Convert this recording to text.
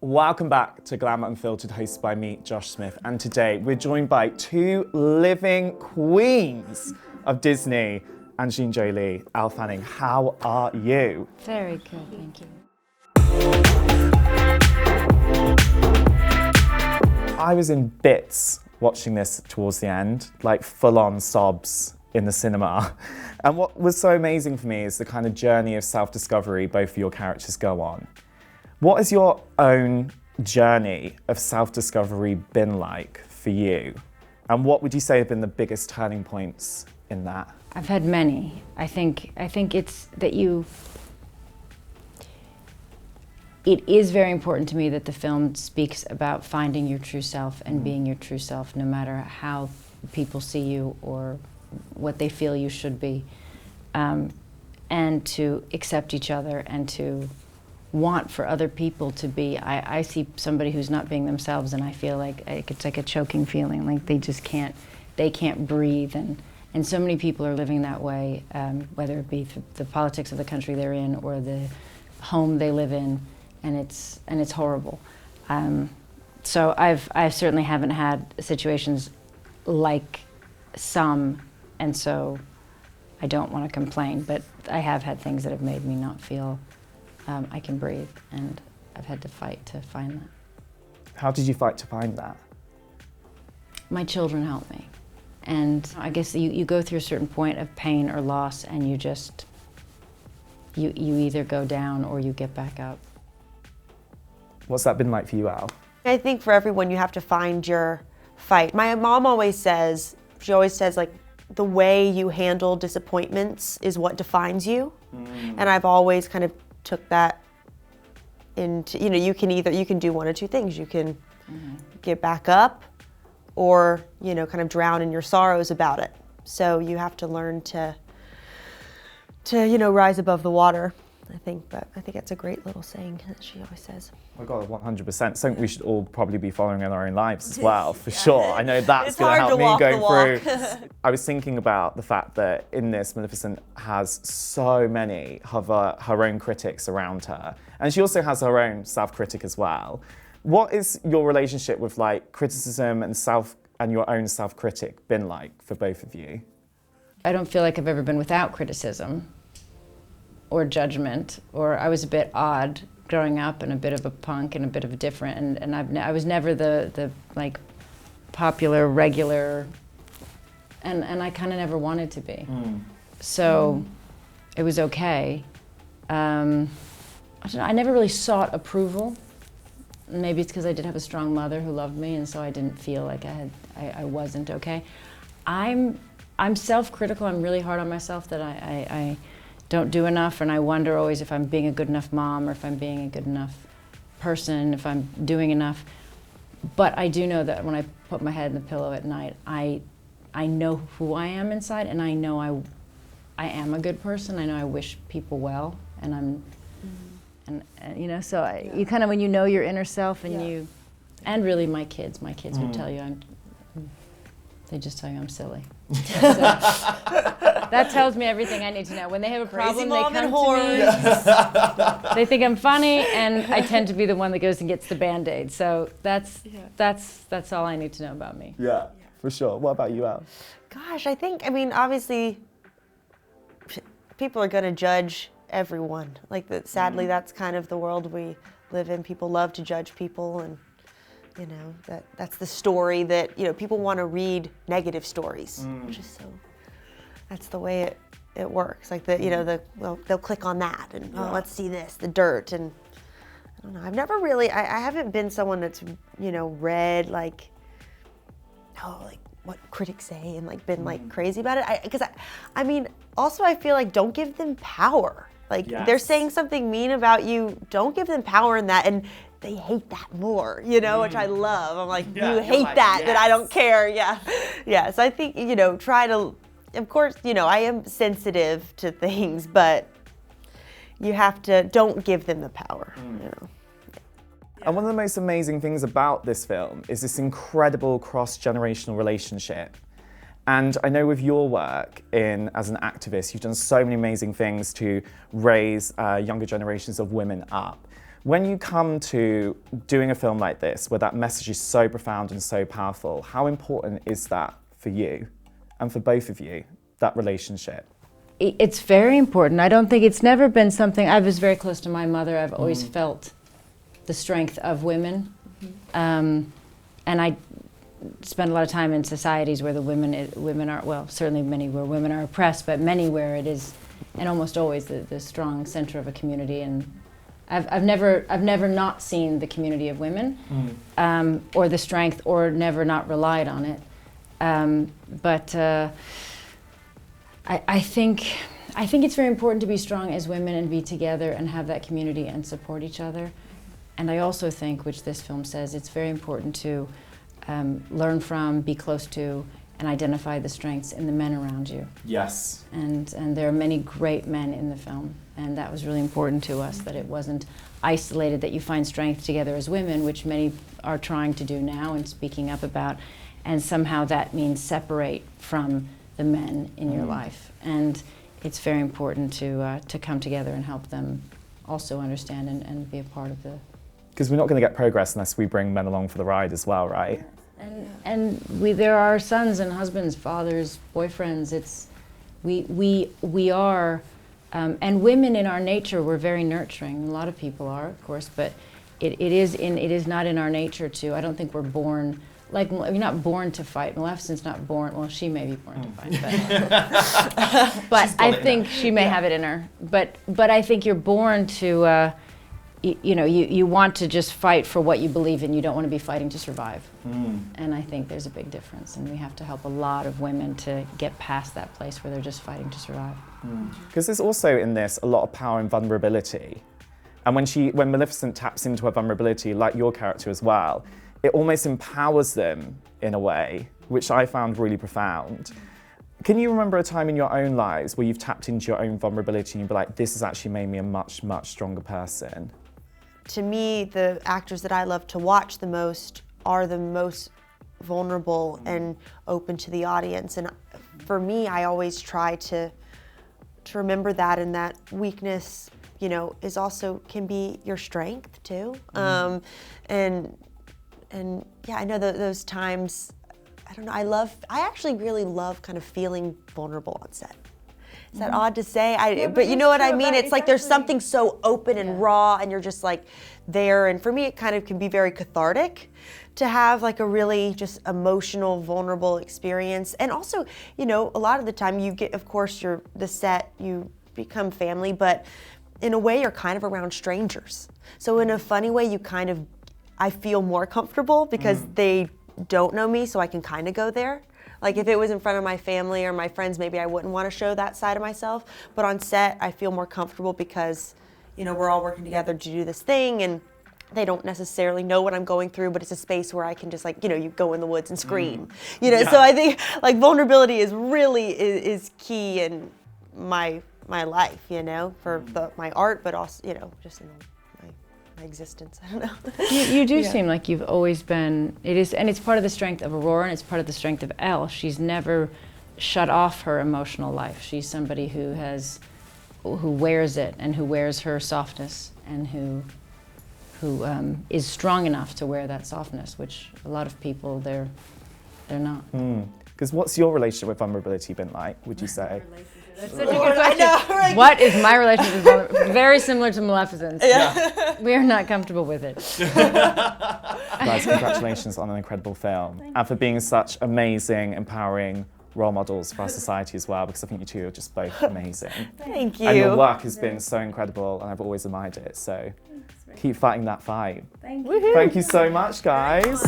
Welcome back to Glamour Unfiltered, hosted by me, Josh Smith. And today we're joined by two living queens of Disney, Angelina Jolie, Elle Fanning. How are you? Very good, thank you. I was in bits watching this towards the end, like full-on sobs in the cinema. And what was so amazing for me is the kind of journey of self-discovery both of your characters go on. What has your own journey of self-discovery been like for you? And what would you say have been the biggest turning points in that? I've had many. I think it's that it is very important to me that the film speaks about finding your true self and being your true self, no matter how people see you or what they feel you should be, and to accept each other and to want for other people to be. I see somebody who's not being themselves and I feel like it's like a choking feeling, like they can't breathe, and so many people are living that way, whether it be through the politics of the country they're in or the home they live in, and it's horrible. So I certainly haven't had situations like some, and so I don't want to complain, but I have had things that have made me not feel I can breathe, and I've had to fight to find that. How did you fight to find that? My children helped me. And I guess you go through a certain point of pain or loss, and you either go down or you get back up. What's that been like for you, Elle? I think for everyone, you have to find your fight. My mom always says, like, the way you handle disappointments is what defines you. And I've always kind of took that into, you can do one of two things. You can get back up or, kind of drown in your sorrows about it. So you have to learn to rise above the water, I think. But I think that's a great little saying that she always says. Oh my God, 100%. Something we should all probably be following in our own lives as well, for sure. I know that's going to help me going through. I was thinking about the fact that in this, Maleficent has so many of her own critics around her. And she also has her own self-critic as well. What is your relationship with like criticism and your own self-critic been like for both of you? I don't feel like I've ever been without criticism or judgment, or I was a bit odd growing up and a bit of a punk and a bit of a different, and I was never the like popular, regular, and I kind of never wanted to be. So it was okay. I don't know, I never really sought approval. Maybe it's because I did have a strong mother who loved me, and so I didn't feel like I wasn't okay. I'm self-critical. I'm really hard on myself that I don't do enough, and I wonder always if I'm being a good enough mom or if I'm being a good enough person, if I'm doing enough. But I do know that when I put my head in the pillow at night, I know who I am inside, and I know I am a good person. I know I wish people well, and so you kind of, when you know your inner self, and and really my kids would tell you they just tell you I'm silly. So, that tells me everything I need to know. When they have a problem, they come to me. They think I'm funny, and I tend to be the one that goes and gets the Band-Aid. So that's all I need to know about me. Yeah, for sure. What about you, Elle? Gosh, obviously, people are going to judge everyone. Sadly, that's kind of the world we live in. People love to judge people, and that's the story that people want to read negative stories, which is so. That's the way it works. Like they'll click on that and let's see this, the dirt, and I don't know. I've never really. I haven't been someone that's read like what critics say and been crazy about it. Because also I feel like don't give them power. They're saying something mean about you. Don't give them power in that, and they hate that more, which I love. I'm like, you hate that I don't care. Yeah. So I think, try to, of course, I am sensitive to things, but you have to, don't give them the power, And one of the most amazing things about this film is this incredible cross-generational relationship. And I know with your work as an activist, you've done so many amazing things to raise younger generations of women up. When you come to doing a film like this, where that message is so profound and so powerful, how important is that for you and for both of you, that relationship? It's very important. I don't think it's never been something, I was very close to my mother. I've always felt the strength of women. And I spend a lot of time in societies where the women are, well, certainly many where women are oppressed, but many where it is, and almost always the strong center of a community. And I've never not seen the community of women, or the strength, or never not relied on it. I think it's very important to be strong as women and be together and have that community and support each other. And I also think, which this film says, it's very important to learn from, be close to, and identify the strengths in the men around you. Yes. And there are many great men in the film, and that was really important to us, that it wasn't isolated, that you find strength together as women, which many are trying to do now and speaking up about, and somehow that means separate from the men in your life. And it's very important to come together and help them also understand and be a part of the... Because we're not going to get progress unless we bring men along for the ride as well, right? And there are sons and husbands, fathers, boyfriends. We are, and women in our nature, we're very nurturing. A lot of people are, of course, but it is not in our nature to. I don't think we're born. Like, you're not born to fight. Maleficent's not born, well, she may be born to fight, but I think she may have it in her. But I think you're born to, you want to just fight for what you believe in. You don't want to be fighting to survive. And I think there's a big difference, and we have to help a lot of women to get past that place where they're just fighting to survive. Because there's also in this a lot of power and vulnerability. And when Maleficent taps into her vulnerability, like your character as well, it almost empowers them in a way, which I found really profound. Can you remember a time in your own lives where you've tapped into your own vulnerability and you'd be like, this has actually made me a much, much stronger person? To me, the actors that I love to watch the most are the most vulnerable and open to the audience. And for me, I always try to remember that, and that weakness, is also can be your strength too. And yeah, I know those times, I don't know, I actually really love kind of feeling vulnerable on set. Is that odd to say? But you know what I mean? It's like there's something so open and raw, and you're just like there. And for me, it kind of can be very cathartic to have like a really just emotional, vulnerable experience. And also, a lot of the time you get, of course, the set, you become family, but in a way you're kind of around strangers. So in a funny way, I feel more comfortable because they don't know me, so I can kind of go there. Like if it was in front of my family or my friends, maybe I wouldn't want to show that side of myself. But on set, I feel more comfortable because, we're all working together to do this thing, and they don't necessarily know what I'm going through, but it's a space where I can just you go in the woods and scream. So I think like vulnerability is really is key in my life, for my art, but also, just in my existence. I don't know. You do seem like you've always been, and it's part of the strength of Aurora, and it's part of the strength of Elle. She's never shut off her emotional life. She's somebody who wears it, and who wears her softness, and who is strong enough to wear that softness, which a lot of people, they're not. Because what's your relationship with vulnerability been like, would you say? That's such a good question. I know, right? What is my relationship with vulnerability? Very similar to Maleficent's. Yeah. We are not comfortable with it. Guys, congratulations on an incredible film. And for being such amazing, empowering role models for our society as well, because I think you two are just both amazing. Thank you. And your work has been so incredible, and I've always admired it. So keep fighting that fight. Thank you. Thank you so much, guys.